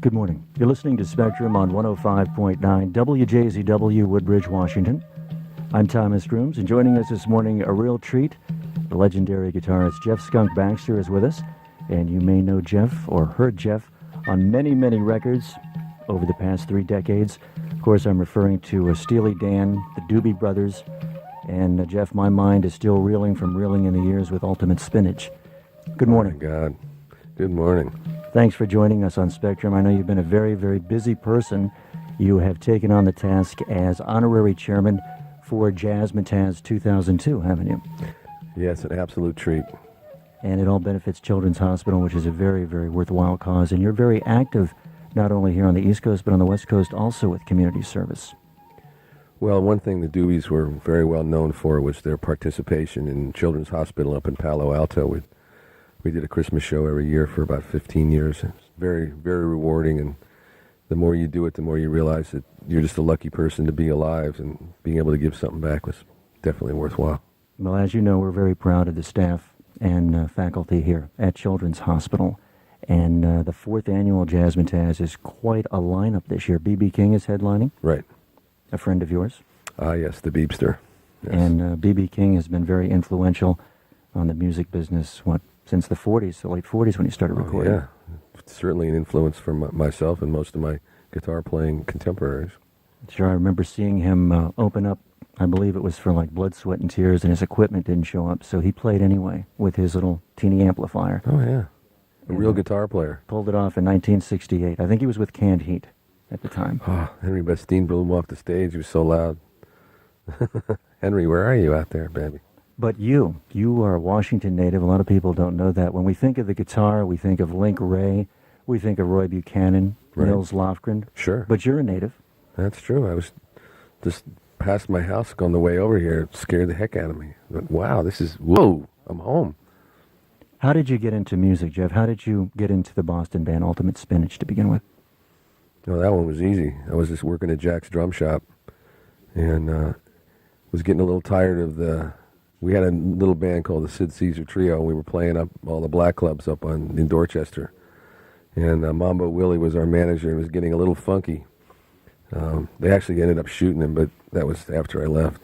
Good morning. You're listening to Spectrum on 105.9 WJZW, Woodbridge, Washington. I'm Thomas Grooms, and joining us this morning, a real treat, the legendary guitarist Jeff "Skunk" Baxter is with us. And you may know Jeff, or heard Jeff, on many, many records over the past 3 decades. Of course, I'm referring to Steely Dan, the Doobie Brothers, and Jeff, my mind is still reeling from reeling in the years with Ultimate Spinach. Good morning. Oh, my God. Good morning. Thanks for joining us on Spectrum. I know you've been a very, very busy person. You have taken on the task as honorary chairman for Jazzmatazz 2002, haven't you? Yes, an absolute treat. And it all benefits Children's Hospital, which is a very, very worthwhile cause. And you're very active, not only here on the East Coast, but on the West Coast also with community service. Well, one thing the Doobies were very well known for was their participation in Children's Hospital up in Palo Alto. We did a Christmas show every year for about 15 years. It's very, very rewarding, and the more you do it, the more you realize that you're just a lucky person to be alive, and being able to give something back was definitely worthwhile. Well, as you know, we're very proud of the staff and faculty here at Children's Hospital. And the 4th annual Jazzmatazz is quite a lineup this year. B.B. King is headlining. Right. A friend of yours. Yes, the Beepster. Yes. And B.B. King has been very influential on the music business, since the 40s, the late 40s when he started recording. Yeah, certainly an influence from myself and most of my guitar-playing contemporaries. Sure, I remember seeing him open up, I believe it was for like Blood, Sweat, and Tears, and his equipment didn't show up, so he played anyway with his little teeny amplifier. Oh, yeah. A real guitar player. Pulled it off in 1968. I think he was with Canned Heat at the time. Oh, Henry Bastine blew him off the stage. He was so loud. Henry, where are you out there, baby? But you are a Washington native. A lot of people don't know that. When we think of the guitar, we think of Link Wray, we think of Roy Buchanan, right. Nils Lofgren. Sure. But you're a native. That's true. I was just past my house on the way over here. It scared the heck out of me. But wow, whoa, I'm home. How did you get into music, Jeff? How did you get into the Boston band Ultimate Spinach to begin with? No, that one was easy. I was just working at Jack's drum shop and was getting a little tired of we had a little band called the Sid Caesar Trio, and we were playing up all the black clubs up in Dorchester. And Mambo Willie was our manager and was getting a little funky. They actually ended up shooting him, but that was after I left.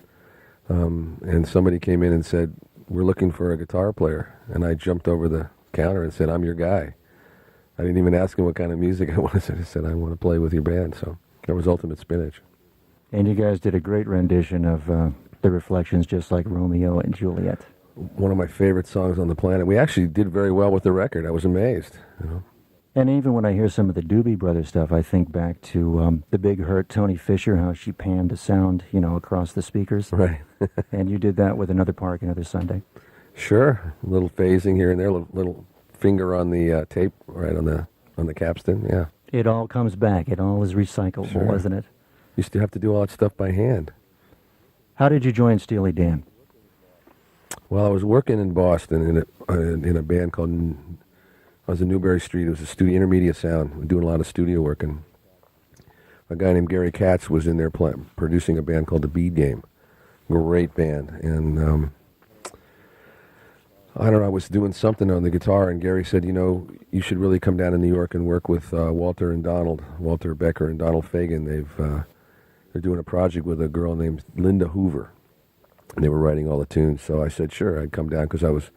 And somebody came in and said, "We're looking for a guitar player." And I jumped over the counter and said, "I'm your guy." I didn't even ask him what kind of music I wanted. I just said, "I want to play with your band." So that was Ultimate Spinach. And you guys did a great rendition of The Reflections, just like Romeo and Juliet. One of my favorite songs on the planet. We actually did very well with the record. I was amazed. And even when I hear some of the Doobie Brothers stuff, I think back to the Big Hurt, Tony Fisher, how she panned the sound, across the speakers. Right. And you did that with Another Park, Another Sunday. Sure. A little phasing here and there, little finger on the tape, right on the capstan. Yeah. It all comes back. It all is recyclable, Sure. isn't it? Used to have to do all that stuff by hand. How did you join Steely Dan? Well, I was working in Boston in a band called, I was in Newbury Street. It was a studio, intermediate sound. We were doing a lot of studio work, and a guy named Gary Katz was in there producing a band called the Bead Game. Great band. And I don't know, I was doing something on the guitar, and Gary said, you should really come down to New York and work with Walter Becker and Donald Fagen. They're doing a project with a girl named Linda Hoover, and they were writing all the tunes. So I said, sure, I'd come down, because I was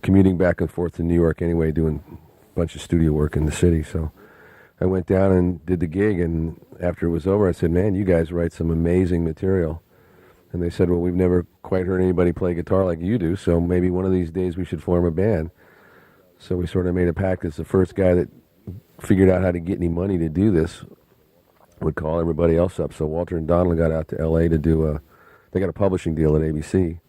commuting back and forth to New York anyway, doing a bunch of studio work in the city. So I went down and did the gig, and after it was over, I said, man, you guys write some amazing material. And they said, well, we've never quite heard anybody play guitar like you do, so maybe one of these days we should form a band. So we sort of made a pact. As the first guy that figured out how to get any money to do this would call everybody else up. So Walter and Donald got out to L.A. to do they got a publishing deal at ABC.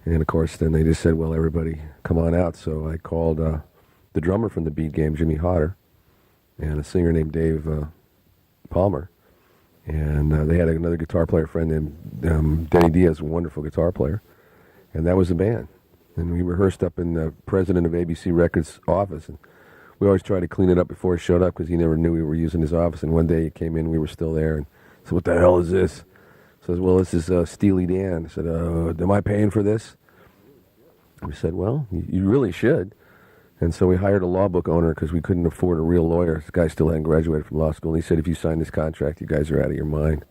And, of course, then they just said, well, everybody come on out. So I called the drummer from the Beat Game, Jimmy Hodder, and a singer named Dave Palmer. And they had another guitar player friend named Denny Diaz, a wonderful guitar player. And that was the band. And we rehearsed up in the president of ABC Records' office. And we always tried to clean it up before he showed up, because he never knew we were using his office. And one day he came in, we were still there, and said, what the hell is this? Says, well, this is Steely Dan. I said, am I paying for this? We said, well, you really should. And so we hired a law book owner because we couldn't afford a real lawyer. This guy still hadn't graduated from law school. And he said, if you sign this contract, you guys are out of your mind.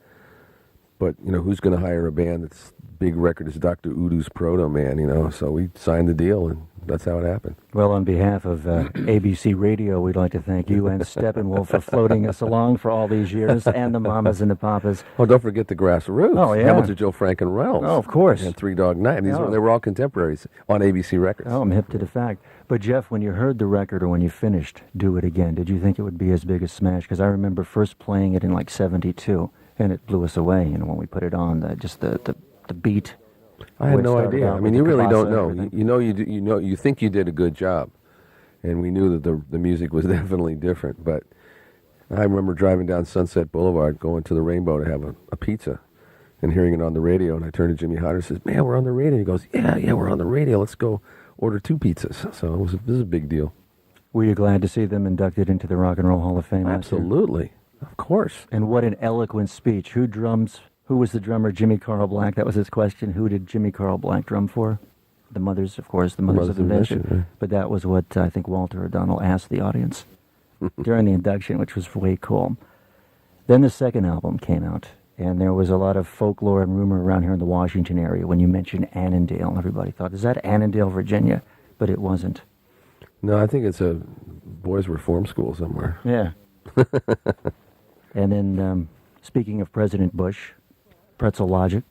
But, who's going to hire a band that's big record as Dr. Udu's Proto Man, So we signed the deal, and that's how it happened. Well, on behalf of ABC Radio, we'd like to thank you and Steppenwolf for floating us along for all these years, and the Mamas and the Papas. Oh, don't forget the Grassroots. Oh, yeah. Hamilton, Joe Frank, and Reynolds. Oh, of course. And Three Dog Night. They were all contemporaries on ABC Records. Oh, I'm hip to the fact. But, Jeff, when you heard the record or when you finished Do It Again, did you think it would be as big a smash? Because I remember first playing it in, 72, and it blew us away, when we put it on, the beat. I had no idea. I mean, you really don't know. You think you did a good job, and we knew that the music was definitely different. But I remember driving down Sunset Boulevard, going to the Rainbow to have a pizza, and hearing it on the radio. And I turned to Jimmy Hodder and says, "Man, we're on the radio." He goes, "Yeah, we're on the radio. Let's go order 2 pizzas." So this is a big deal. Were you glad to see them inducted into the Rock and Roll Hall of Fame? Absolutely, of course. And what an eloquent speech. Who was the drummer? Jimmy Carl Black. That was his question. Who did Jimmy Carl Black drum for? The Mothers, of course, the Mothers of Invention. Right. But that was what I think Walter O'Donnell asked the audience during the induction, which was way cool. Then the second album came out, and there was a lot of folklore and rumor around here in the Washington area when you mentioned Annandale. Everybody thought, is that Annandale, Virginia? But it wasn't. No, I think it's a boys' reform school somewhere. Yeah. And then, speaking of President Bush, Pretzel Logic.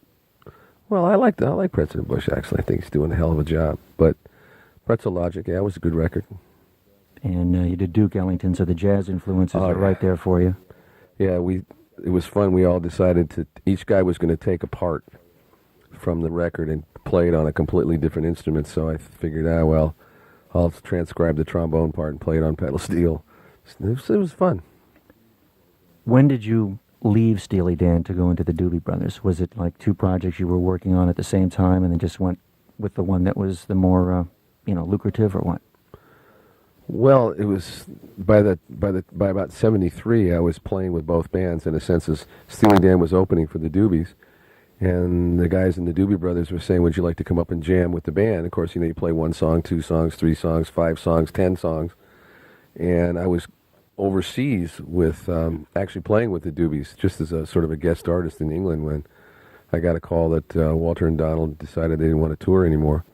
Well, I like President Bush, actually. I think he's doing a hell of a job. But Pretzel Logic, it was a good record. And you did Duke Ellington, so the jazz influences are right there for you. Yeah, it was fun. We all decided each guy was going to take a part from the record and play it on a completely different instrument. So I figured, I'll transcribe the trombone part and play it on pedal steel. It was fun. When did you leave Steely Dan to go into the Doobie Brothers? Was it like 2 projects you were working on at the same time and then just went with the one that was the more, lucrative, or what? Well, it was by about 73, I was playing with both bands in a sense, as Steely Dan was opening for the Doobies, and the guys in the Doobie Brothers were saying, "Would you like to come up and jam with the band?" Of course, you play 1 song, 2 songs, 3 songs, 5 songs, 10 songs, and I was overseas with actually playing with the Doobies, just as a sort of a guest artist in England, when I got a call that Walter and Donald decided they didn't want to tour anymore.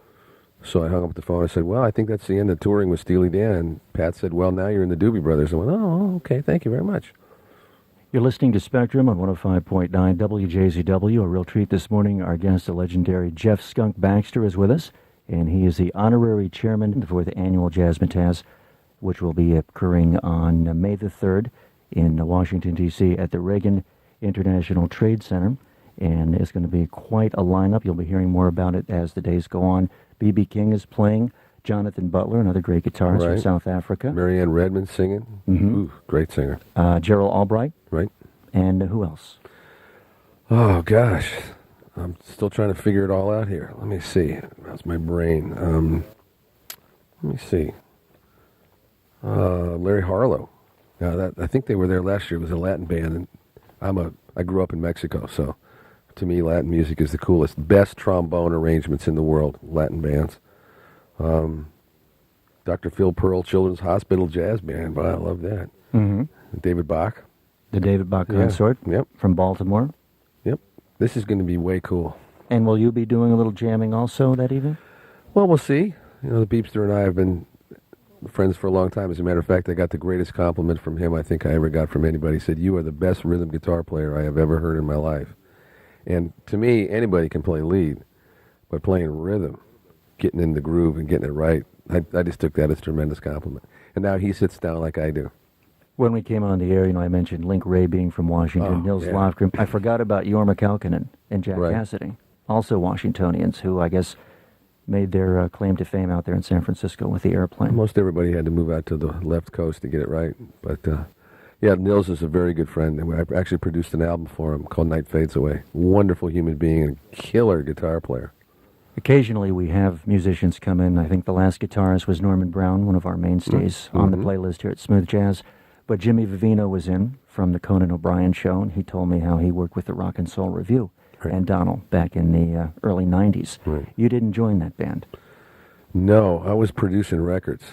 So I hung up the phone and said, "Well, I think that's the end of touring with Steely Dan." And Pat said, "Well, now you're in the Doobie Brothers." I went, "Oh, okay, thank you very much." You're listening to Spectrum on 105.9 WJZW. A real treat this morning. Our guest, the legendary Jeff Skunk Baxter, is with us, and he is the honorary chairman for the annual Jazzmatazz, which will be occurring on May the 3rd in Washington, D.C. at the Reagan International Trade Center. And it's going to be quite a lineup. You'll be hearing more about it as the days go on. B.B. King is playing. Jonathan Butler, another great guitarist from South Africa. Marianne Redmond singing. Mm-hmm. Ooh, great singer. Gerald Albright. Right. And who else? Oh, gosh. I'm still trying to figure it all out here. Let me see. How's my brain? Let me see. Larry Harlow. I think they were there last year. It was a Latin band, and I grew up in Mexico, so to me, Latin music is the coolest. Best trombone arrangements in the world, Latin bands. Dr. Phil Pearl Children's Hospital Jazz Band, but I love that. Mm-hmm. David Bach. The David Bach Consort. Yep. From Baltimore. Yep. This is going to be way cool. And will you be doing a little jamming also that evening? Well, we'll see. The Beepster and I have been friends for a long time. As a matter of fact, I got the greatest compliment from him I think I ever got from anybody. He said, "You are the best rhythm guitar player I have ever heard in my life." And to me, anybody can play lead, but playing rhythm, getting in the groove and getting it right, I just took that as a tremendous compliment. And now he sits down like I do. When we came on the air, I mentioned Link Ray being from Washington, Nils Lofgren. I forgot about Jorma Kaukonen and Jack Cassidy, also Washingtonians, who I guess made their claim to fame out there in San Francisco with the airplane. Most everybody had to move out to the left coast to get it right. But, Nils is a very good friend. And I actually produced an album for him called Night Fades Away. Wonderful human being and killer guitar player. Occasionally we have musicians come in. I think the last guitarist was Norman Brown, one of our mainstays on the playlist here at Smooth Jazz. But Jimmy Vivino was in from the Conan O'Brien Show, and he told me how he worked with the Rock and Soul Review and Donald back in the early 90s. Right. You didn't join that band. No, I was producing records.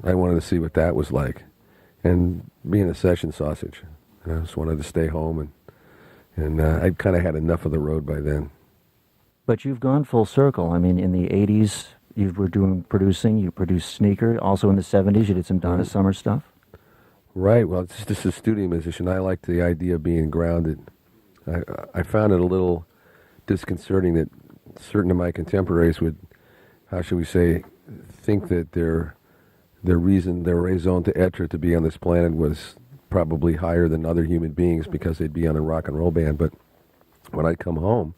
I wanted to see what that was like. And being a session sausage, I just wanted to stay home, and I'd kind of had enough of the road by then. But you've gone full circle. I mean, in the 80s, you were producing. You produced Sneaker. Also in the 70s, you did some Donna Summer stuff. Right. Well, it's just a studio musician. I liked the idea of being grounded. I found it a little disconcerting that certain of my contemporaries would, how should we say, think that their reason, their raison d'etre to be on this planet was probably higher than other human beings because they'd be on a rock and roll band. But when I'd come home,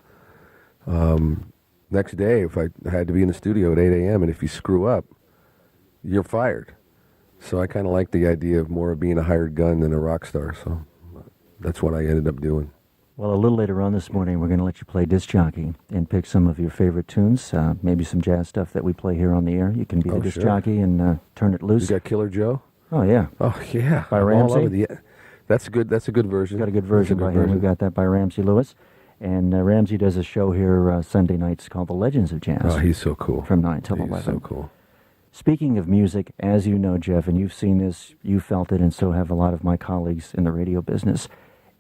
next day, if I had to be in the studio at 8 a.m., and if you screw up, you're fired. So I kind of like the idea of more of being a hired gun than a rock star. So that's what I ended up doing. Well, a little later on this morning, we're going to let you play disc jockey and pick some of your favorite tunes, maybe some jazz stuff that we play here on the air. You can be the disc jockey and turn it loose. You got Killer Joe? Oh, yeah. Oh, yeah. By Ramsey? That's good. That's a good version. Got a good version by him. We've got that by Ramsey Lewis. And Ramsey does a show here Sunday nights called The Legends of Jazz. Oh, he's so cool. From 9 till 11. He's so cool. Speaking of music, as you know, Jeff, and you've seen this, you felt it, and so have a lot of my colleagues in the radio business,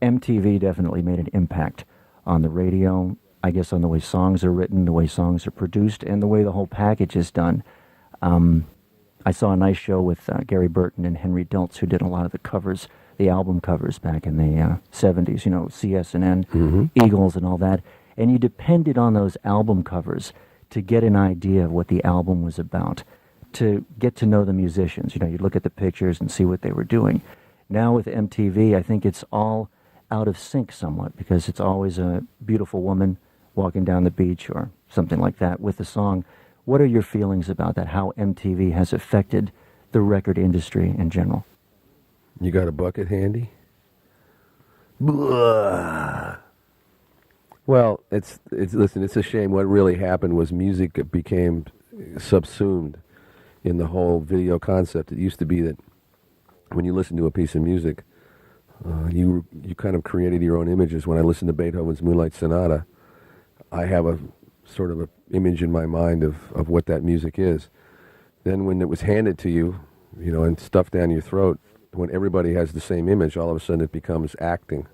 MTV definitely made an impact on the radio, I guess on the way songs are written, the way songs are produced, and the way the whole package is done. I saw a nice show with Gary Burton and Henry Diltz, who did a lot of the covers, the album covers back in the 70s, you know, CS&N, Eagles and all that. And you depended on those album covers to get an idea of what the album was about, to get to know the musicians. You know, you'd look at the pictures and see what they were doing. Now with MTV, I think it's all out of sync somewhat because it's always a beautiful woman walking down the beach or something like that with the song. What are your feelings about that, how MTV has affected the record industry in general? You got a bucket handy? Blah. Well, listen, it's a shame. What really happened was music became subsumed in the whole video concept. It used to be that when you listen to a piece of music, you kind of created your own images. When I listen to Beethoven's Moonlight Sonata, I have a sort of an image in my mind of what that music is. Then when it was handed to you, you know, and stuffed down your throat, when everybody has the same image, all of a sudden it becomes acting.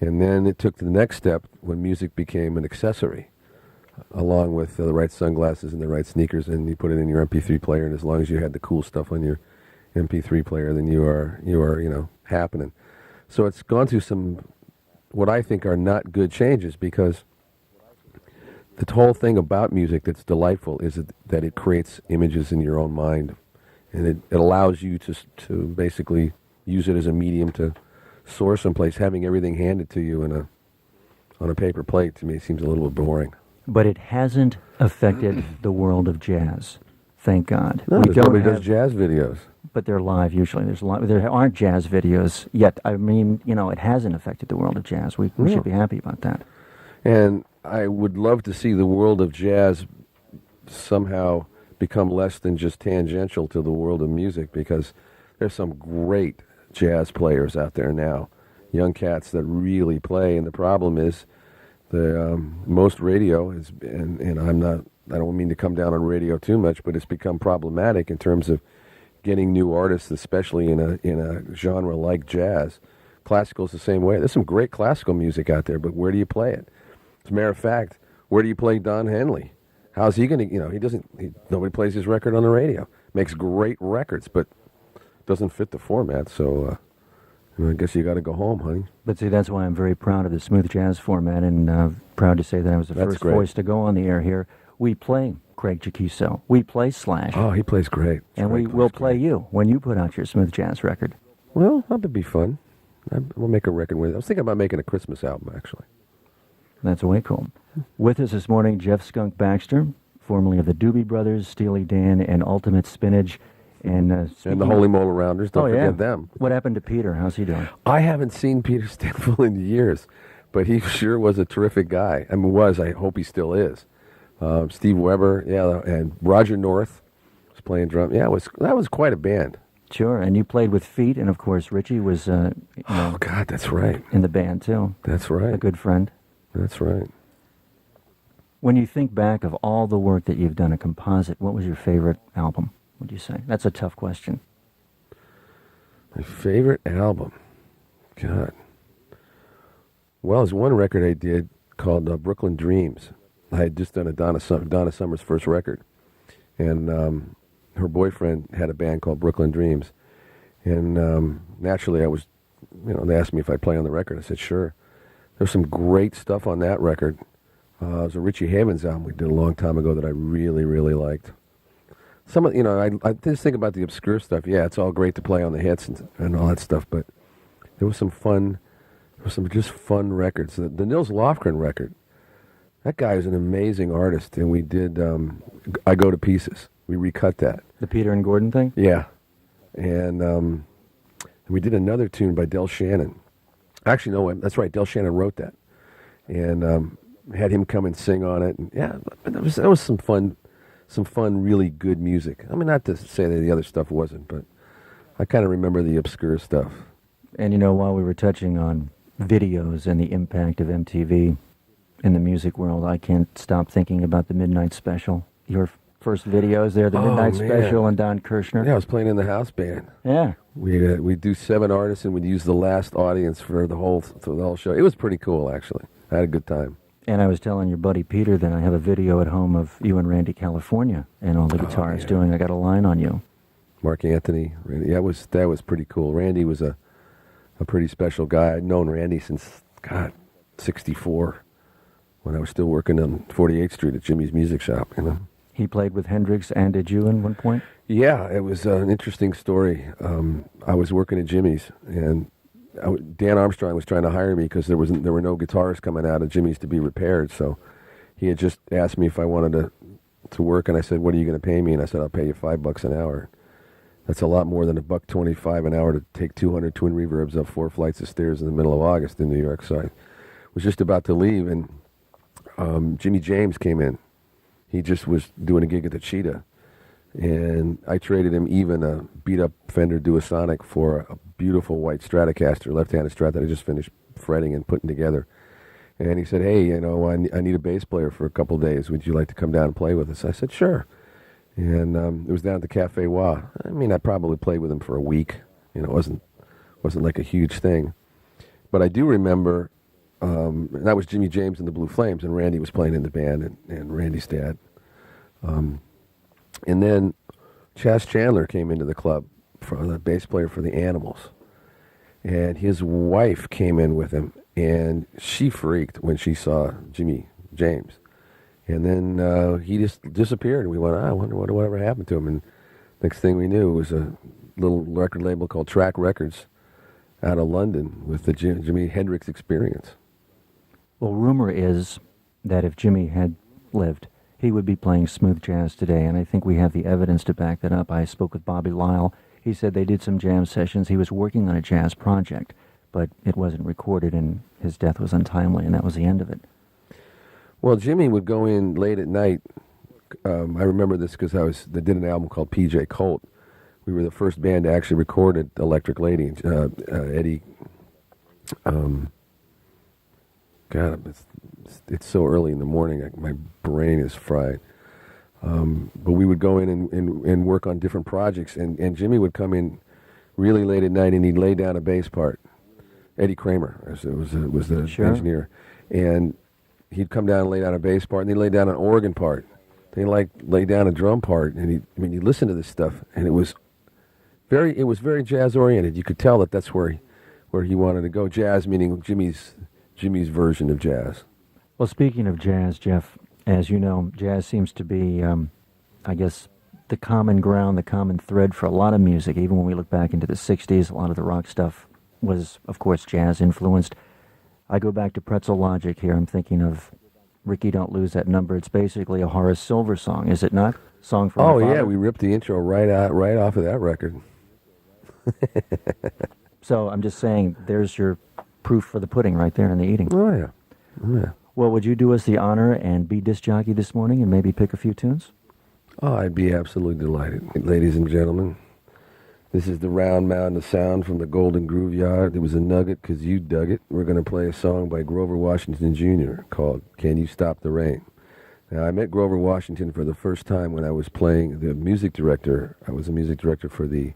And then it took the next step when music became an accessory, along with the right sunglasses and the right sneakers, and you put it in your MP3 player, and as long as you had the cool stuff on your MP3 player, then you are, you know, happening. So it's gone through some, what I think are not good changes, because the whole thing about music that's delightful is that it creates images in your own mind, and it allows you to basically use it as a medium to soar someplace. Having everything handed to you on a paper plate, to me, seems a little bit boring. But it hasn't affected the world of jazz, thank God. No, nobody does jazz videos. But they're live usually. There aren't jazz videos yet. I mean, you know, it hasn't affected the world of jazz. We should be happy about that. And I would love to see the world of jazz somehow become less than just tangential to the world of music, because there's some great jazz players out there now, young cats that really play. And the problem is the most radio is, and I don't mean to come down on radio too much, but it's become problematic in terms of getting new artists, especially in a genre like jazz. Classical's the same way. There's some great classical music out there, but where do you play it? As a matter of fact, where do you play Don Henley? How's he going to, you know, nobody plays his record on the radio. Makes great records, but doesn't fit the format, so I guess you got to go home, honey. But see, that's why I'm very proud of the smooth jazz format, and proud to say that I was the first voice to go on the air here. We play Craig Chiquiso. We play Slash. Oh, he plays great. And we will play you when you put out your smooth jazz record. Well, that would be fun. We'll make a record with it. I was thinking about making a Christmas album, actually. That's way cool. With us this morning, Jeff Skunk Baxter, formerly of the Doobie Brothers, Steely Dan, and Ultimate Spinach. And the Holy Molar Rounders, don't forget them. What happened to Peter? How's he doing? I haven't seen Peter Stemple in years, but he sure was a terrific guy. I mean, I hope he still is. Steve Weber, and Roger North was playing drums. Yeah, that was quite a band. Sure, and you played with Feet, and of course Richie was oh, God, that's right. In the band, too. That's right. A good friend. That's right. When you think back of all the work that you've done, a composite, what was your favorite album would you say? That's a tough question. My favorite album? God. Well, there's one record I did called Brooklyn Dreams. I had just done a Donna Summer's first record. And her boyfriend had a band called Brooklyn Dreams. And naturally, they asked me if I'd play on the record. I said, sure. There's some great stuff on that record. It was a Richie Havens album we did a long time ago that I really, really liked. I just think about the obscure stuff. Yeah, it's all great to play on the hits and all that stuff, but there was some just fun records. The Nils Lofgren record, that guy is an amazing artist, and we did I Go to Pieces. We recut that. The Peter and Gordon thing? Yeah. And we did another tune by Del Shannon. Actually, no, that's right, Del Shannon wrote that. And had him come and sing on it. And yeah, that was some fun, really good music. I mean, not to say that the other stuff wasn't, but I kind of remember the obscure stuff. And while we were touching on videos and the impact of MTV in the music world, I can't stop thinking about the Midnight Special. Your first videos there, the Midnight Special and Don Kirshner. Yeah, I was playing in the house band. Yeah. We'd do 7 artists, and we'd use the last audience for the whole show. It was pretty cool, actually. I had a good time. And I was telling your buddy Peter that I have a video at home of you and Randy California and all the guitarists doing I Got a Line on You. Mark Anthony. Randy, that was pretty cool. Randy was a pretty special guy. I'd known Randy since, 64, when I was still working on 48th Street at Jimmy's Music Shop, He played with Hendrix and did you at one point? Yeah, it was an interesting story. I was working at Jimmy's, and Dan Armstrong was trying to hire me because there were no guitars coming out of Jimmy's to be repaired. So he had just asked me if I wanted to work, and I said, "What are you going to pay me?" And I said, "I'll pay you $5 an hour." That's a lot more than $1.25 an hour to take 200 twin reverbs up 4 flights of stairs in the middle of August in New York. So I was just about to leave, and Jimmy James came in. He just was doing a gig at the Cheetah. And I traded him even a beat-up Fender Duosonic for a beautiful white Stratocaster, left-handed Strat that I just finished fretting and putting together. And he said, "Hey, I need a bass player for a couple days. Would you like to come down and play with us?" I said, "Sure." And it was down at the Cafe Wah. I mean, I probably played with him for a week. It wasn't like a huge thing. But I do remember, that was Jimmy James and the Blue Flames, and Randy was playing in the band, and Randy's dad. And then Chas Chandler came into the club, for the bass player for the Animals. And his wife came in with him, and she freaked when she saw Jimmy James. And then he just disappeared, and we went, I wonder whatever happened to him. And next thing we knew, it was a little record label called Track Records out of London with the Jimi Hendrix Experience. Well, rumor is that if Jimmy had lived, he would be playing smooth jazz today, and I think we have the evidence to back that up. I spoke with Bobby Lyle. He said they did some jam sessions. He was working on a jazz project, but it wasn't recorded, and his death was untimely, and that was the end of it. Well, Jimmy would go in late at night. I remember this because they did an album called P.J. Colt. We were the first band to actually record Electric Lady. Eddie, God, it's so early in the morning. My brain is fried. But we would go in and work on different projects, and Jimmy would come in really late at night, and he'd lay down a bass part. Eddie Kramer was the engineer, and he'd come down and lay down a bass part, and he'd lay down an organ part. They lay down a drum part, and you listen to this stuff, and it was very jazz oriented. You could tell that that's where he wanted to go. Jazz meaning Jimmy's version of jazz. Well, speaking of jazz, Jeff, as you know, jazz seems to be, I guess, the common ground, the common thread for a lot of music. Even when we look back into the 60s, a lot of the rock stuff was, of course, jazz influenced. I go back to Pretzel Logic here. I'm thinking of Ricky Don't Lose That Number. It's basically a Horace Silver song, is it not? Song for Oh, yeah, we ripped the intro right off of that record. So I'm just saying, there's your proof for the pudding right there in the eating. Oh, yeah. Well, would you do us the honor and be disc jockey this morning and maybe pick a few tunes? Oh, I'd be absolutely delighted. Ladies and gentlemen, this is the Round Mound of Sound from the Golden Groove Yard. It was a nugget because you dug it. We're going to play a song by Grover Washington Jr. called Can You Stop the Rain? Now, I met Grover Washington for the first time when I was playing the music director. I was a music director for the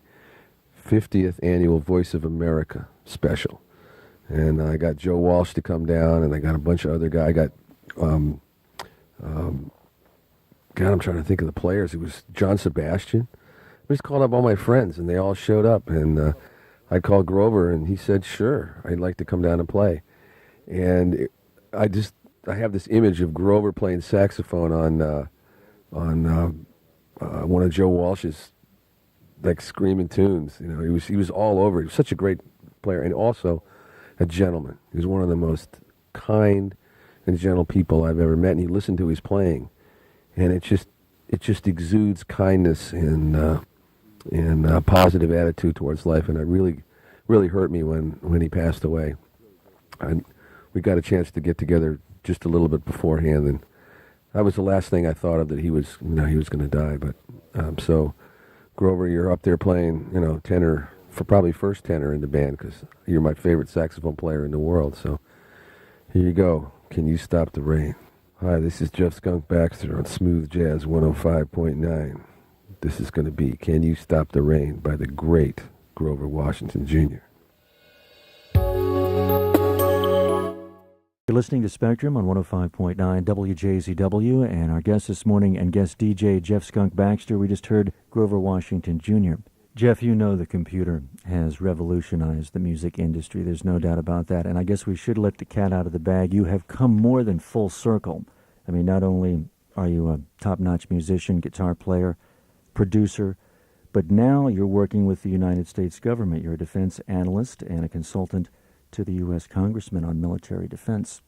50th annual Voice of America special. And I got Joe Walsh to come down, and I got a bunch of other guys. I got, God, I'm trying to think of the players. It was John Sebastian. I just called up all my friends, and they all showed up. And I called Grover, and he said, sure, I'd like to come down and play. And I have this image of Grover playing saxophone on one of Joe Walsh's like screaming tunes. You know, he was all over. He was such a great player, and also a gentleman. He was one of the most kind and gentle people I've ever met. And you listen to his playing, and it just exudes kindness and a positive attitude towards life. And it really hurt me when he passed away. We got a chance to get together just a little bit beforehand, and that was the last thing I thought of, that he was going to die. But so, Grover, you're up there playing, tenor, for probably first tenor in the band, because you're my favorite saxophone player in the world. So here you go. Can you stop the rain? Hi, this is Jeff Skunk Baxter on Smooth Jazz 105.9. This is going to be Can You Stop the Rain by the great Grover Washington Jr. You're listening to Spectrum on 105.9 WJZW, and our guest this morning and guest DJ Jeff Skunk Baxter. We just heard Grover Washington Jr. Jeff, you know the computer has revolutionized the music industry. There's no doubt about that, and I guess we should let the cat out of the bag. You have come more than full circle. I mean, not only are you a top-notch musician, guitar player, producer, but now you're working with the United States government. You're a defense analyst and a consultant to the U.S. Congressman on military defense.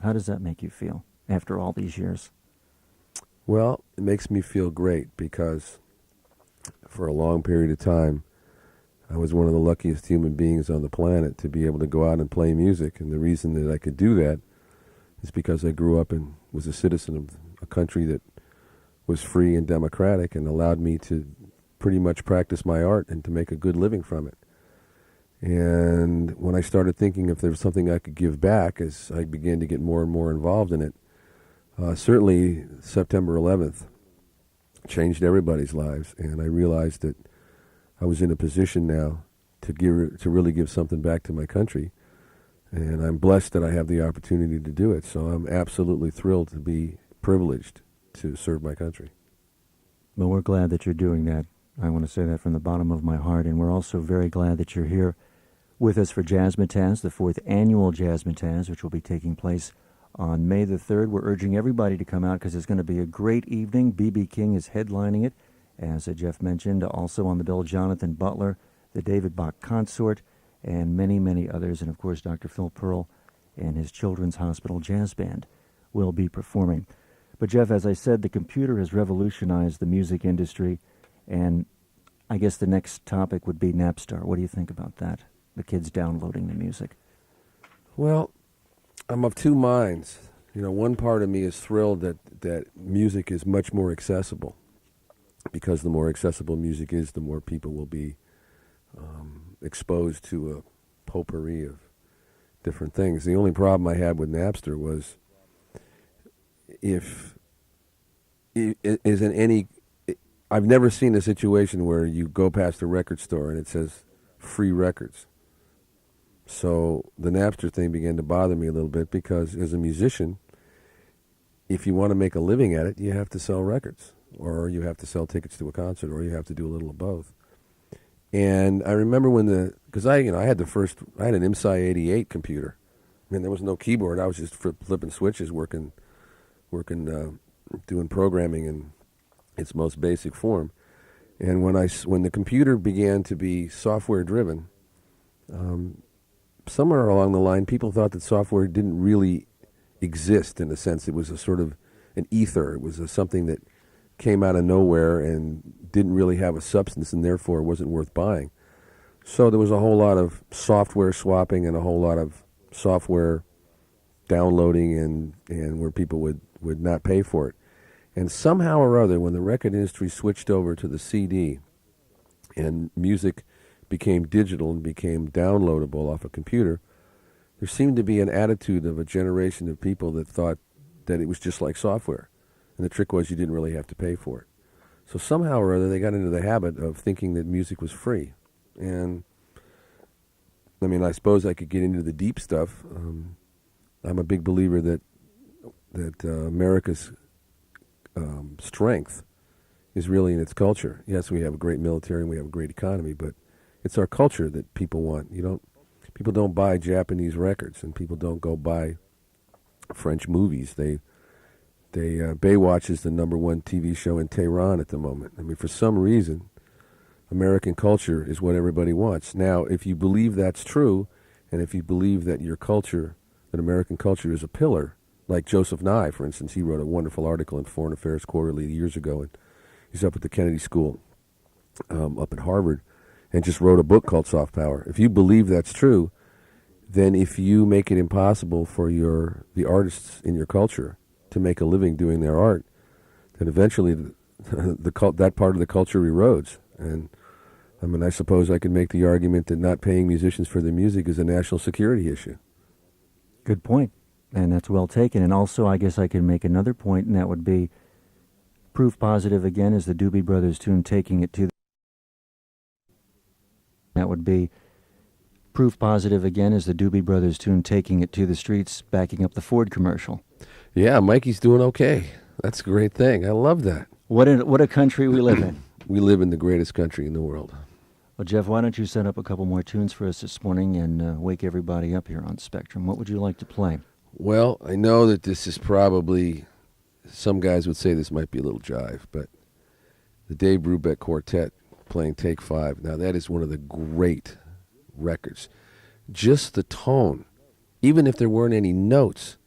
How does that make you feel after all these years? Well, it makes me feel great, because for a long period of time, I was one of the luckiest human beings on the planet to be able to go out and play music. And the reason that I could do that is because I grew up and was a citizen of a country that was free and democratic and allowed me to pretty much practice my art and to make a good living from it. And when I started thinking if there was something I could give back, as I began to get more and more involved in it, certainly September 11th changed everybody's lives, and I realized that I was in a position now to really give something back to my country, and I'm blessed that I have the opportunity to do it. So I'm absolutely thrilled to be privileged to serve my country. Well, we're glad that you're doing that. I want to say that from the bottom of my heart, and we're also very glad that you're here with us for Jazzmatazz, the 4th annual Jazzmatazz, which will be taking place on May the 3rd. We're urging everybody to come out because it's going to be a great evening. B.B. King is headlining it, as Jeff mentioned. Also on the bill, Jonathan Butler, the David Bach Consort, and many, many others. And, of course, Dr. Phil Pearl and his Children's Hospital Jazz Band will be performing. But, Jeff, as I said, the computer has revolutionized the music industry, and I guess the next topic would be Napster. What do you think about that, the kids downloading the music? Well, I'm of two minds. One part of me is thrilled that music is much more accessible, because the more accessible music is, the more people will be exposed to a potpourri of different things. The only problem I had with Napster was I've never seen a situation where you go past a record store and it says free records. So the Napster thing began to bother me a little bit, because as a musician, if you want to make a living at it, you have to sell records, or you have to sell tickets to a concert, or you have to do a little of both. And I remember because I had an IMSI 88 computer. I mean, there was no keyboard. I was just flipping switches, working, doing programming in its most basic form. And when the computer began to be software driven, somewhere along the line, people thought that software didn't really exist, in a sense. It was a sort of an ether. It was something that came out of nowhere and didn't really have a substance, and therefore wasn't worth buying. So there was a whole lot of software swapping and a whole lot of software downloading, and where people would not pay for it. And somehow or other, when the record industry switched over to the CD and music became digital and became downloadable off a computer, there seemed to be an attitude of a generation of people that thought that it was just like software. And the trick was you didn't really have to pay for it. So somehow or other, they got into the habit of thinking that music was free. And, I mean, I suppose I could get into the deep stuff. I'm a big believer that America's strength is really in its culture. Yes, we have a great military and we have a great economy, but it's our culture that people want. People don't buy Japanese records, and people don't go buy French movies. Baywatch is the #1 TV show in Tehran at the moment. I mean, for some reason, American culture is what everybody wants. Now, if you believe that's true, and if you believe that your culture, that American culture is a pillar, like Joseph Nye, for instance, he wrote a wonderful article in Foreign Affairs Quarterly years ago, and he's up at the Kennedy School up at Harvard, and just wrote a book called Soft Power. If you believe that's true, then if you make it impossible for the artists in your culture to make a living doing their art, then eventually that part of the culture erodes. And I mean, I suppose I could make the argument that not paying musicians for their music is a national security issue. Good point, and that's well taken. And also, I guess I can make another point, and that would be proof positive again is the Doobie Brothers tune "Taking It to the." That would be proof positive again is the Doobie Brothers tune "Taking It to the Streets," backing up the Ford commercial. Yeah, Mikey's doing okay. That's a great thing. I love that. What a country we live in. We live in the greatest country in the world. Well, Jeff, why don't you set up a couple more tunes for us this morning and wake everybody up here on Spectrum? What would you like to play? Well, I know that this is probably, some guys would say this might be a little jive, but the Dave Brubeck Quartet playing Take 5, now that is one of the great records. Just the tone, even if there weren't any notes,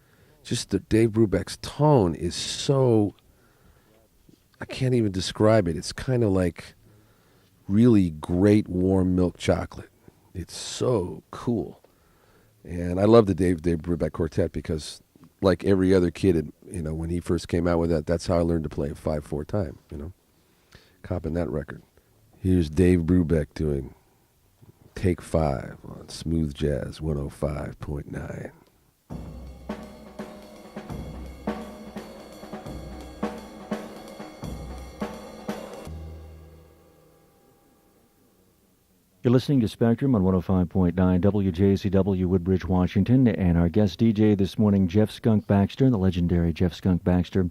just the Dave Brubeck's tone is so, I can't even describe it. It's kind of like really great warm milk chocolate. It's so cool. And I love the Dave Brubeck Quartet because, like every other kid, when he first came out with that, that's how I learned to play a 5/4 time, copping that record. Here's Dave Brubeck doing Take 5 on Smooth Jazz 105.9. You're listening to Spectrum on 105.9 WJZW Woodbridge, Washington, and our guest DJ this morning, Jeff Skunk Baxter, the legendary Jeff Skunk Baxter,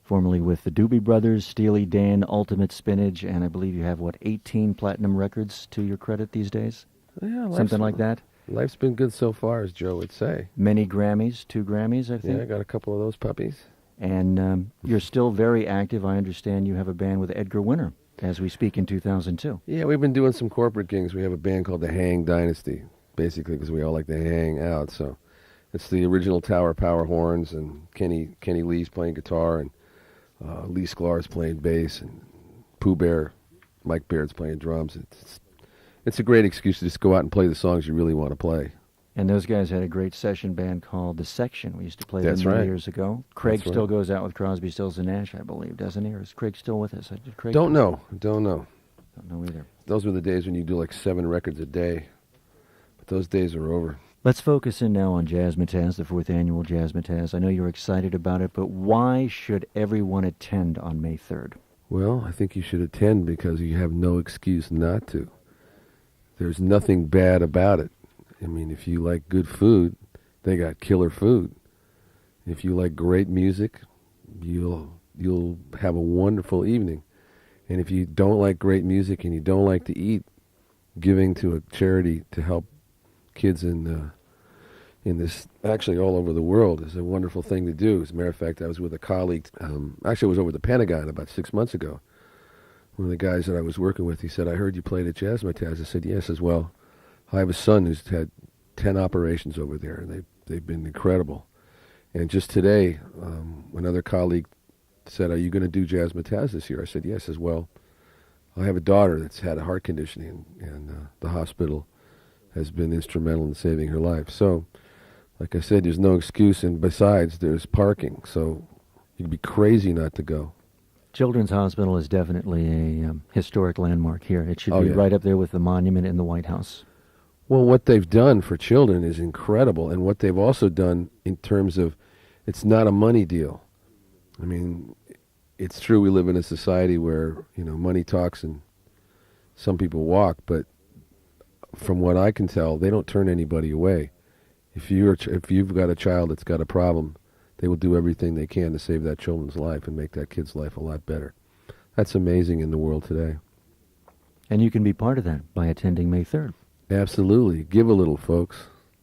formerly with the Doobie Brothers, Steely Dan, Ultimate Spinach, and I believe you have, 18 platinum records to your credit these days? Yeah, something like that? Life's been good so far, as Joe would say. Many Grammys, 2 Grammys, I think. Yeah, I got a couple of those puppies. And you're still very active. I understand you have a band with Edgar Winter as we speak in 2002. Yeah, we've been doing some corporate gigs. We have a band called the Hang Dynasty, basically because we all like to hang out. So it's the original Tower Power horns, and Kenny Lee's playing guitar, and Lee Sklar's playing bass, and Pooh Bear, Mike Baird's playing drums. It's a great excuse to just go out and play the songs you really want to play. And those guys had a great session band called The Section. We used to play them right. years ago. Craig still goes out with Crosby, Stills, and Nash, I believe, doesn't he? Or is Craig still with us? Did Craig Don't know. Don't know either. Those were the days when you do like 7 records a day. But those days are over. Let's focus in now on Jazzmatazz, the 4th annual Jazzmatazz. I know you're excited about it, but why should everyone attend on May 3rd? Well, I think you should attend because you have no excuse not to. There's nothing bad about it. I mean, if you like good food, they got killer food. If you like great music, you'll have a wonderful evening. And if you don't like great music and you don't like to eat, giving to a charity to help kids in this, actually all over the world, is a wonderful thing to do. As a matter of fact, I was with a colleague, actually I was over at the Pentagon about 6 months ago. One of the guys that I was working with, he said, "I heard you played at Jazzmatazz." I said, "Yes," as well. I have a son who's had 10 operations over there, and they've been incredible. And just today, another colleague said, "Are you going to do Jazzmatazz this year?" I said, "Yes," as well. I have a daughter that's had a heart condition, and the hospital has been instrumental in saving her life. So, like I said, there's no excuse, and besides, there's parking, so you'd be crazy not to go. Children's Hospital is definitely a historic landmark here. It should be right up there with the monument in the White House. Well, what they've done for children is incredible, and what they've also done in terms of, it's not a money deal. I mean, it's true we live in a society where, money talks and some people walk, but from what I can tell, they don't turn anybody away. If you've got a child that's got a problem, they will do everything they can to save that children's life and make that kid's life a lot better. That's amazing in the world today. And you can be part of that by attending May 3rd. Absolutely. Give a little, folks.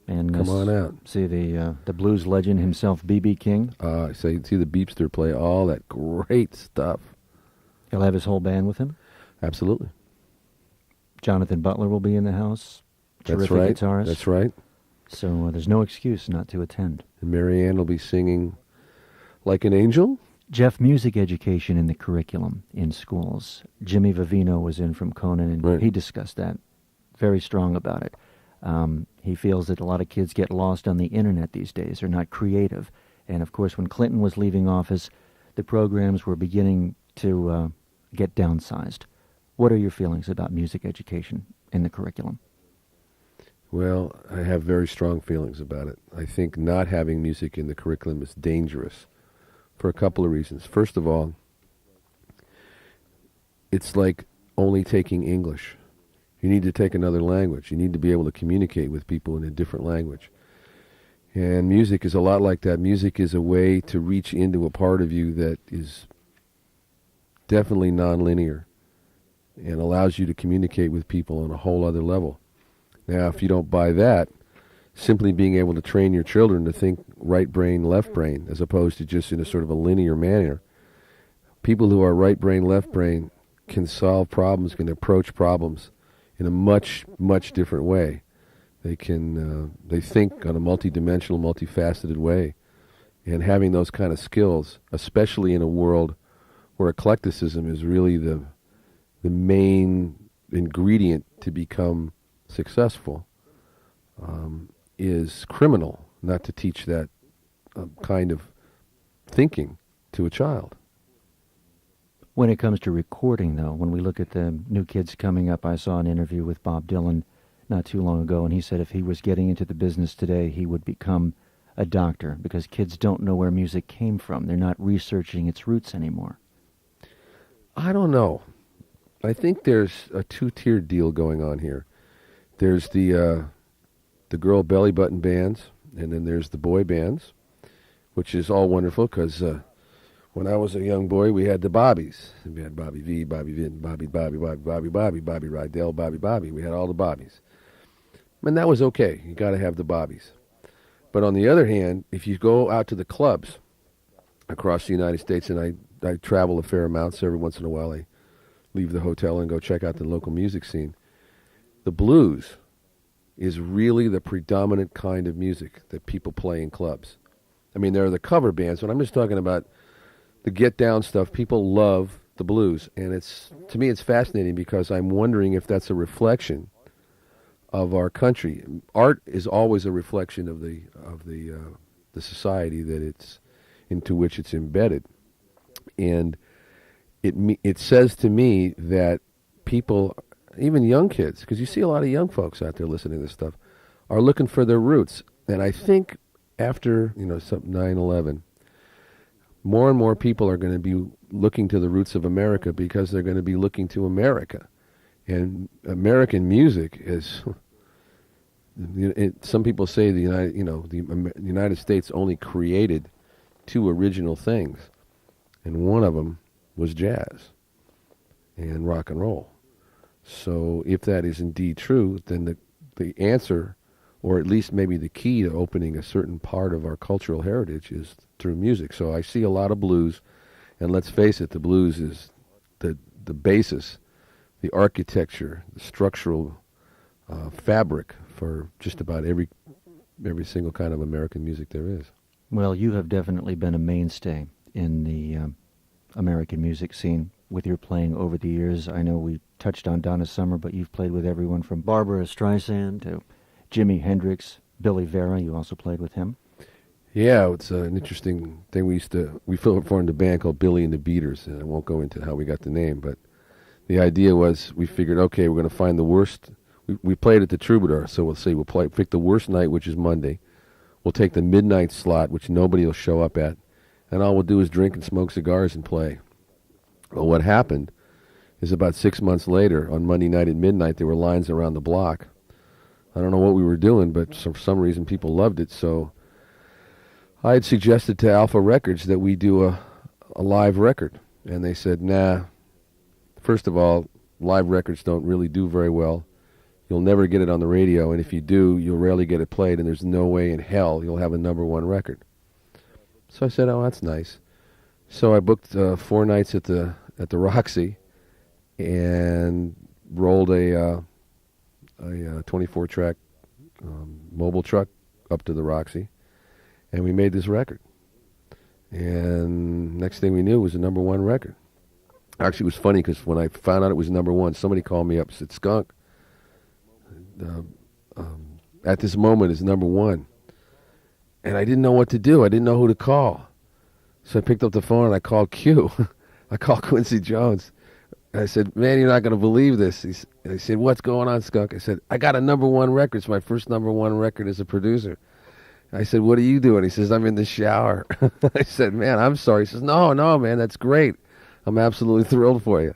And come on out. See the blues legend himself, B.B. King. So you can see the Beepster play all that great stuff. He'll have his whole band with him? Absolutely. Jonathan Butler will be in the house. That's Terrific right. guitarist. That's right. So there's no excuse not to attend. And Marianne will be singing Like an Angel. Jeff, music education in the curriculum in schools. Jimmy Vivino was in from Conan, and right. He discussed that. Very strong about it. He feels that a lot of kids get lost on the internet these days. They're not creative. And, of course, when Clinton was leaving office, the programs were beginning to get downsized. What are your feelings about music education in the curriculum? Well, I have very strong feelings about it. I think not having music in the curriculum is dangerous for a couple of reasons. First of all, it's like only taking English. You need to take another language. You need to be able to communicate with people in a different language. And music is a lot like that. Music is a way to reach into a part of you that is definitely nonlinear and allows you to communicate with people on a whole other level. Now, if you don't buy that, simply being able to train your children to think right brain, left brain, as opposed to just in a sort of a linear manner, people who are right brain, left brain can solve problems, can approach problems in a much, much different way. They can, they think on a multidimensional, multifaceted way. And having those kind of skills, especially in a world where eclecticism is really the main ingredient to become successful, is criminal not to teach that kind of thinking to a child. When it comes to recording, though, when we look at the new kids coming up, I saw an interview with Bob Dylan not too long ago, and he said if he was getting into the business today, he would become a doctor, because kids don't know where music came from. They're not researching its roots anymore. I don't know. I think there's a two-tiered deal going on here. There's the girl belly button bands, and then there's the boy bands, which is all wonderful, because when I was a young boy, we had the Bobbies. We had Bobby V, Bobby Vinton, Bobby Rydell, Bobby. We had all the Bobbies. And that was okay. You got to have the Bobbies. But on the other hand, if you go out to the clubs across the United States, and I travel a fair amount, so every once in a while I leave the hotel and go check out the local music scene, the blues is really the predominant kind of music that people play in clubs. I mean, there are the cover bands, but I'm just talking about the get-down stuff. People love the blues, and to me it's fascinating, because I'm wondering if that's a reflection of our country. Art is always a reflection of the society that it's into which it's embedded, and it says to me that people, even young kids, because you see a lot of young folks out there listening to this stuff, are looking for their roots. And I think after 9/11, more and more people are going to be looking to the roots of America, because they're going to be looking to America. And American music is, some people say the United States only created two original things, and one of them was jazz and rock and roll. So if that is indeed true, then the answer, or at least maybe the key to opening a certain part of our cultural heritage, is through music. So I see a lot of blues, and let's face it, the blues is the basis, the architecture, the structural fabric for just about every single kind of American music there is. Well, you have definitely been a mainstay in the American music scene with your playing over the years. I know we touched on Donna Summer, but you've played with everyone from Barbara Streisand to Jimi Hendrix, Billy Vera. You also played with him. Yeah, it's an interesting thing. We formed a band called Billy and the Beaters, and I won't go into how we got the name, but the idea was, we figured, okay, we're going to find the worst. We played at the Troubadour, so we'll pick the worst night, which is Monday. We'll take the midnight slot, which nobody will show up at, and all we'll do is drink and smoke cigars and play. Well, what happened is about 6 months later, on Monday night at midnight, there were lines around the block. I don't know what we were doing, but for some reason people loved it. So I had suggested to Alpha Records that we do a live record. And they said, nah, first of all, live records don't really do very well. You'll never get it on the radio, and if you do, you'll rarely get it played, and there's no way in hell you'll have a #1 record. So I said, oh, that's nice. So I booked 4 nights at the Roxy and rolled a 24-track mobile truck up to the Roxy, and we made this record. And next thing we knew, it was a #1 record. Actually, it was funny because when I found out it was #1, somebody called me up and said, Skunk, at this moment is #1. And I didn't know what to do. I didn't know who to call. So I picked up the phone and I called Q. I called Quincy Jones. And I said, man, you're not going to believe this. He said, what's going on, Skunk? I said, I got a #1 record. It's my first #1 record as a producer. I said, what are you doing? He says, I'm in the shower. I said, man, I'm sorry. He says, no, man, that's great. I'm absolutely thrilled for you.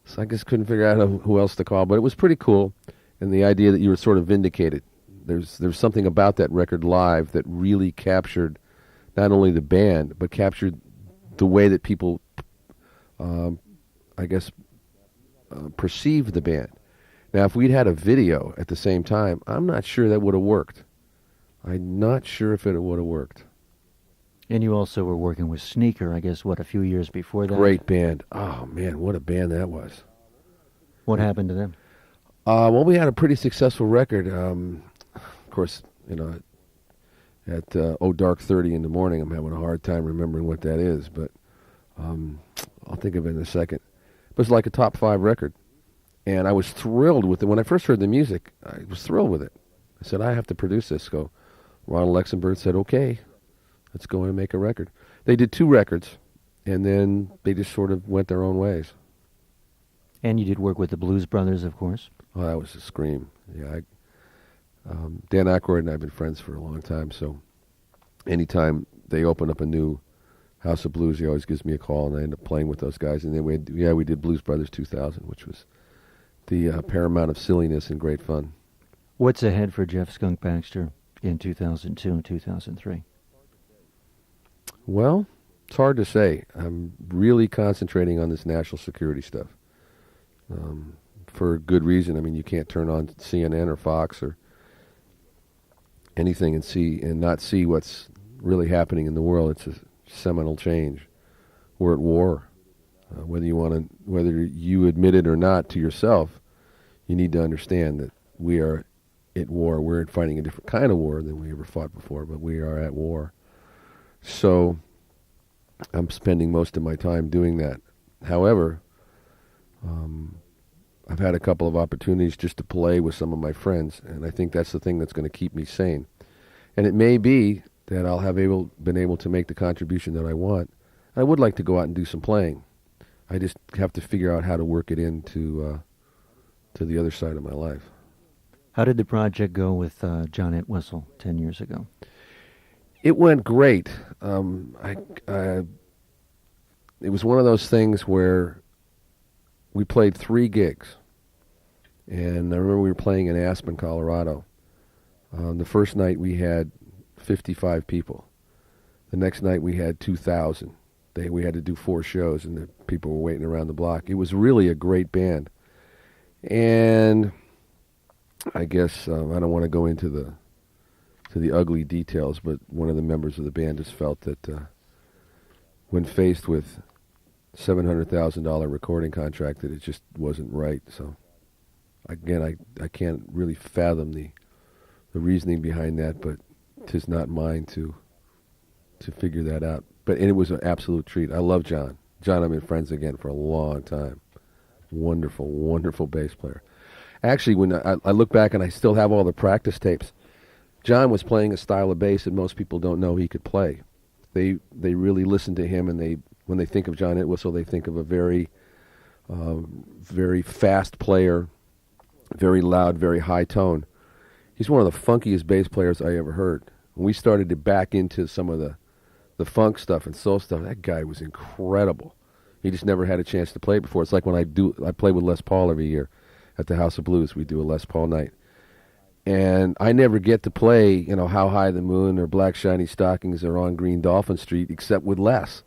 So I just couldn't figure out who else to call. But it was pretty cool. And the idea that you were sort of vindicated. There's something about that record live that really captured not only the band, but captured the way that people, perceived the band. Now, if we'd had a video at the same time, I'm not sure that would have worked. I'm not sure if it would have worked. And you also were working with Sneaker, I guess, a few years before that? Great band. Oh, man, what a band that was. What happened to them? Well, we had a pretty successful record. Of course, at dark 30 in the morning, I'm having a hard time remembering what that is, but I'll think of it in a second. It was like a top 5 record, and I was thrilled with it. When I first heard the music, I was thrilled with it. I said, I have to produce this. Ronald Luxembourg said, okay, let's go in and make a record. They did 2 records, and then they just sort of went their own ways. And you did work with the Blues Brothers, of course. Oh, that was a scream. Yeah, Dan Aykroyd and I have been friends for a long time, so anytime they open up a new House of Blues, he always gives me a call, and I end up playing with those guys. And then we did Blues Brothers 2000, which was the paramount of silliness and great fun. What's ahead for Jeff Skunk Baxter in 2002 and 2003? Well, it's hard to say. I'm really concentrating on this national security stuff. For good reason. I mean, you can't turn on CNN or Fox or anything and not see what's really happening in the world. It's a seminal change. We're at war. Whether you admit it or not to yourself, you need to understand that we are at war. We're fighting a different kind of war than we ever fought before, but we are at war. So I'm spending most of my time doing that. However, I've had a couple of opportunities just to play with some of my friends, and I think that's the thing that's going to keep me sane. And it may be that I'll have been able to make the contribution that I want. I would like to go out and do some playing. I just have to figure out how to work it into to the other side of my life. How did the project go with John Entwistle 10 years ago? It went great. It was one of those things where we played 3 gigs. And I remember we were playing in Aspen, Colorado. The first night we had 55 people. The next night we had 2,000. We had to do 4 shows, and the people were waiting around the block. It was really a great band. And I guess I don't want to go into the ugly details, but one of the members of the band just felt that when faced with $700,000 recording contract, that it just wasn't right. So again, I can't really fathom the reasoning behind that, but 'tis not mine to figure that out. And it was an absolute treat. I love John. John, I've been friends again for a long time. Wonderful, wonderful bass player. Actually, when I look back and I still have all the practice tapes, John was playing a style of bass that most people don't know he could play. They really listen to him, and when they think of John Entwistle, they think of a very, very fast player, very loud, very high tone. He's one of the funkiest bass players I ever heard. When we started to back into some of the funk stuff and soul stuff, that guy was incredible. He just never had a chance to play it before. It's like when I play with Les Paul every year at the House of Blues. We do a Les Paul night. And I never get to play, you know, How High the Moon or Black Shiny Stockings or On Green Dolphin Street except with Les.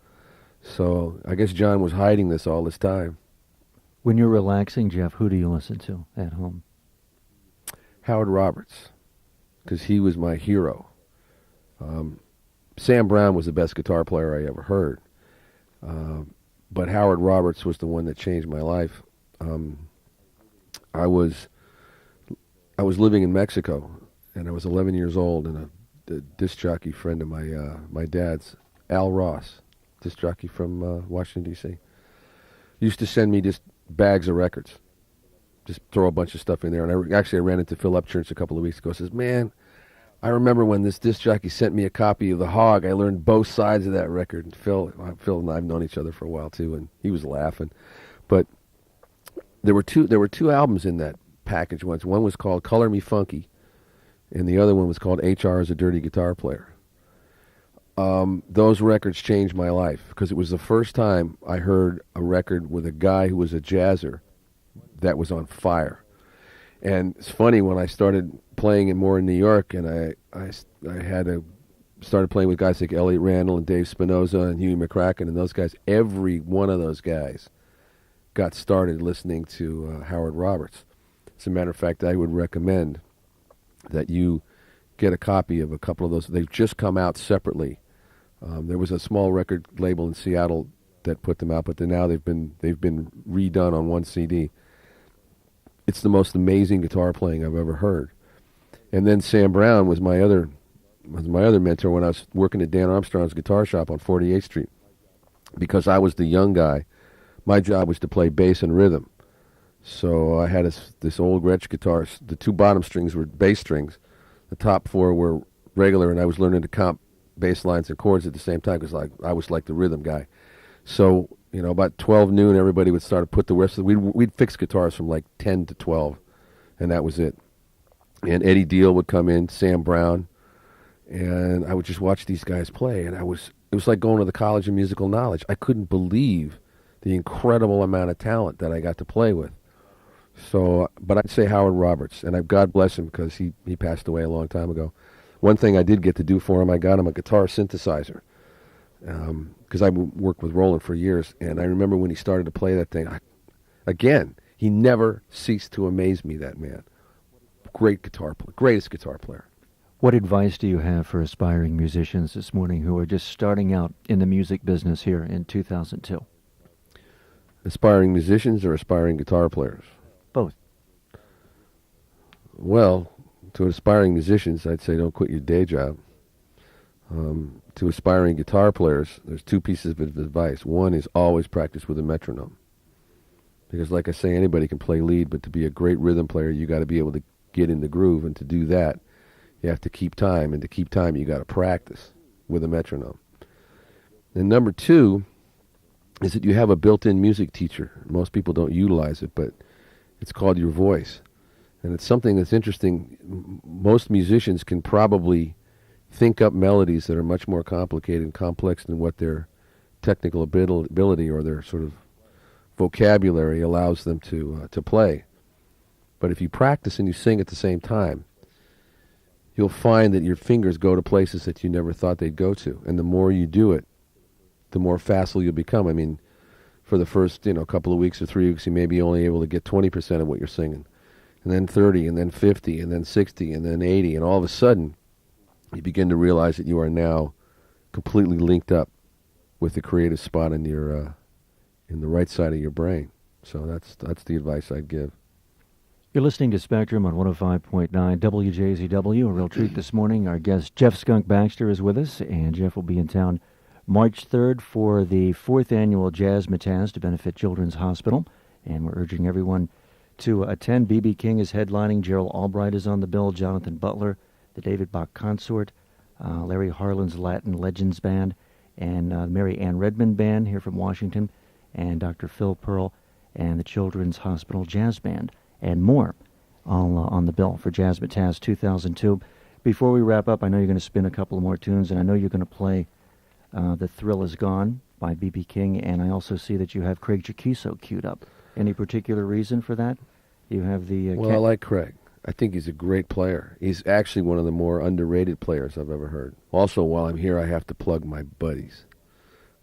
So I guess John was hiding this all this time. When you're relaxing, Jeff, who do you listen to at home? Howard Roberts, because he was my hero. Sam Brown was the best guitar player I ever heard. But Howard Roberts was the one that changed my life. I was living in Mexico, and I was 11 years old, and a disc jockey friend of my dad's, Al Ross, disc jockey from Washington, D.C., used to send me just bags of records. Just throw a bunch of stuff in there. And I ran into Phil Upchurch a couple of weeks ago. Says, man, I remember when this disc jockey sent me a copy of The Hog. I learned both sides of that record. And Phil and I have known each other for a while too, and he was laughing. But there were two albums in that package once. One was called Color Me Funky, and the other one was called HR as a Dirty Guitar Player. Those records changed my life because it was the first time I heard a record with a guy who was a jazzer that was on fire. And it's funny, when I started playing it more in New York, and I started playing with guys like Elliot Randall and Dave Spinoza and Huey McCracken and those guys. Every one of those guys got started listening to Howard Roberts. As a matter of fact, I would recommend that you get a copy of a couple of those. They've just come out separately. There was a small record label in Seattle that put them out, but now they've been redone on one CD. It's the most amazing guitar playing I've ever heard. And then Sam Brown was my other mentor when I was working at Dan Armstrong's guitar shop on 48th Street. Because I was the young guy, my job was to play bass and rhythm. So I had this old Gretsch guitar. The two bottom strings were bass strings. The top four were regular, and I was learning to comp bass lines and chords at the same time because I was like the rhythm guy. So, you know, about 12 noon, everybody would start to put the rest of we'd fix guitars from like 10 to 12, and that was it. And Eddie Deal would come in, Sam Brown, and I would just watch these guys play, and it was like going to the College of Musical Knowledge. I couldn't believe the incredible amount of talent that I got to play with. So, but I'd say Howard Roberts, and God bless him because he passed away a long time ago. One thing I did get to do for him, I got him a guitar synthesizer. Because I worked with Roland for years, and I remember when he started to play that thing, he never ceased to amaze me, that man. Great guitar player, greatest guitar player. What advice do you have for aspiring musicians this morning who are just starting out in the music business here in 2002? Aspiring musicians or aspiring guitar players? Both. Well, to aspiring musicians, I'd say don't quit your day job. To aspiring guitar players, there's two pieces of advice. One is always practice with a metronome. Because like I say, anybody can play lead, but to be a great rhythm player, you got to be able to get in the groove, and to do that, you have to keep time, and to keep time, you got to practice with a metronome. And number two is that you have a built-in music teacher. Most people don't utilize it, but it's called your voice. And it's something that's interesting. Most musicians can probably think up melodies that are much more complicated and complex than what their technical ability or their sort of vocabulary allows them to play. But if you practice and you sing at the same time, you'll find that your fingers go to places that you never thought they'd go to. And the more you do it, the more facile you'll become. I mean, for the first couple of weeks or 3 weeks, you may be only able to get 20% of what you're singing. And then 30, and then 50, and then 60, and then 80, and all of a sudden, you begin to realize that you are now completely linked up with the creative spot in your in the right side of your brain. So that's the advice I'd give. You're listening to Spectrum on 105.9 WJZW. A real treat this morning. Our guest, Jeff Skunk Baxter, is with us, and Jeff will be in town March 3rd for the 4th annual Jazzmatazz to benefit Children's Hospital, and we're urging everyone to attend. B.B. King is headlining. Gerald Albright is on the bill. Jonathan Butler, the David Bach Consort, Larry Harlan's Latin Legends Band, and Mary Ann Redmond Band here from Washington, and Dr. Phil Pearl and the Children's Hospital Jazz Band, and more all on the bill for Jazzmatazz 2002. Before we wrap up, I know you're going to spin a couple of more tunes, and I know you're going to play The Thrill Is Gone by B.B. King, and I also see that you have Craig Jaquiso queued up. Any particular reason for that? You have the... Well, I like Craig. I think he's a great player. He's actually one of the more underrated players I've ever heard. Also, while I'm here, I have to plug my buddies.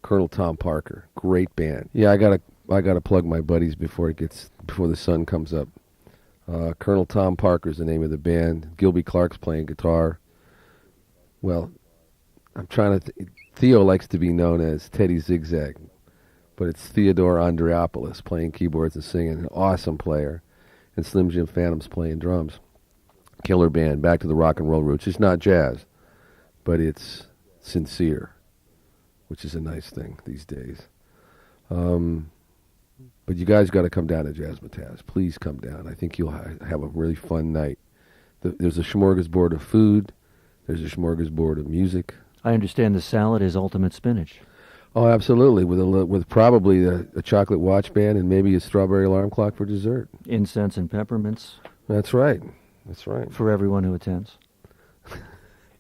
Colonel Tom Parker, great band. Yeah, I gotta plug my buddies before the sun comes up. Colonel Tom Parker is the name of the band. Gilby Clark's playing guitar. Well, I'm trying to... Theo likes to be known as Teddy Zigzag, but it's Theodore Andreopoulos playing keyboards and singing, an awesome player. And Slim Jim Phantom's playing drums. Killer band, back to the rock and roll roots. It's not jazz, but it's sincere, which is a nice thing these days. But you guys got to come down to Jazzmatazz. Please come down. I think you'll have a really fun night. There's a smorgasbord of food. There's a smorgasbord of music. I understand the salad is ultimate spinach. Oh, absolutely, with probably a chocolate watch band and maybe a strawberry alarm clock for dessert. Incense and peppermints. That's right. That's right. For everyone who attends.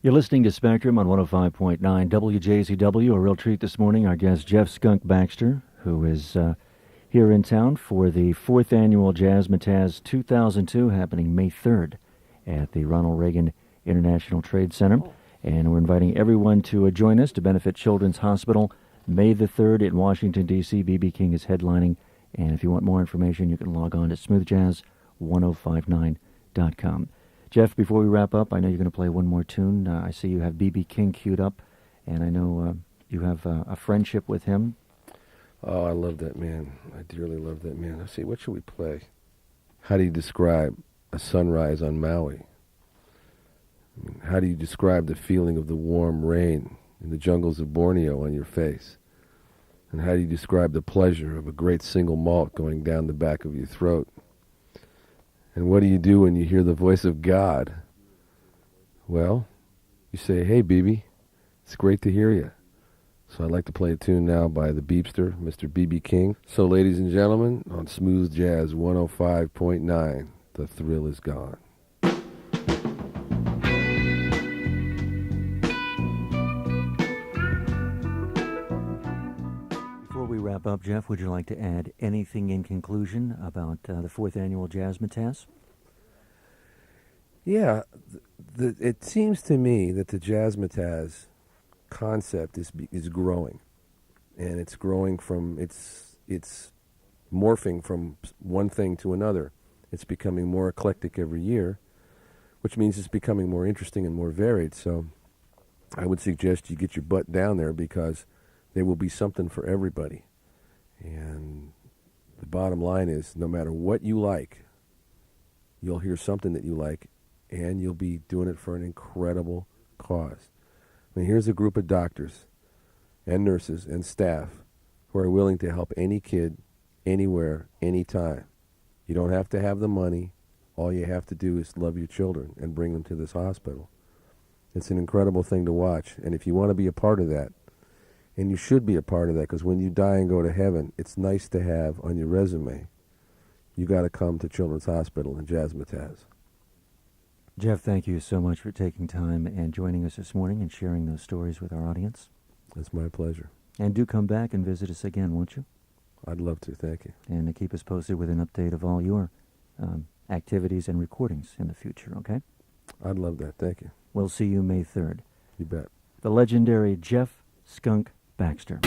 You're listening to Spectrum on 105.9 WJZW. A real treat this morning. Our guest, Jeff Skunk Baxter, who is here in town for the 4th Annual Jazzmatazz 2002, happening May 3rd at the Ronald Reagan International Trade Center. And we're inviting everyone to join us to benefit Children's Hospital May the 3rd in Washington, D.C. B.B. King is headlining. And if you want more information, you can log on to smoothjazz1059.com. Jeff, before we wrap up, I know you're going to play one more tune. I see you have B.B. King queued up, and I know you have a friendship with him. Oh, I love that man. I dearly love that man. Let's see, what should we play? How do you describe a sunrise on Maui? I mean, how do you describe the feeling of the warm rain in the jungles of Borneo on your face? And how do you describe the pleasure of a great single malt going down the back of your throat? And what do you do when you hear the voice of God? Well, you say, hey, BB, it's great to hear you. So I'd like to play a tune now by the Beepster, Mr. B.B. King. So, ladies and gentlemen, on Smooth Jazz 105.9, the thrill is gone. Before we wrap up, Jeff, would you like to add anything in conclusion about the 4th Annual Jazzmatazz? Yeah, it seems to me that the Jazzmatazz concept is growing, and it's growing from it's morphing from one thing to another. It's becoming more eclectic every year, which means it's becoming more interesting and more varied. So I would suggest you get your butt down there, because there will be something for everybody. And the bottom line is, no matter what you like, you'll hear something that you like, and you'll be doing it for an incredible cause. I mean, here's a group of doctors and nurses and staff who are willing to help any kid, anywhere, anytime. You don't have to have the money. All you have to do is love your children and bring them to this hospital. It's an incredible thing to watch. And if you want to be a part of that, and you should be a part of that, because when you die and go to heaven, it's nice to have on your resume, you got to come to Children's Hospital in Jazzmatazz. Jeff, thank you so much for taking time and joining us this morning and sharing those stories with our audience. It's my pleasure. And do come back and visit us again, won't you? I'd love to, thank you. And keep us posted with an update of all your activities and recordings in the future, okay? I'd love that, thank you. We'll see you May 3rd. You bet. The legendary Jeff Skunk Baxter.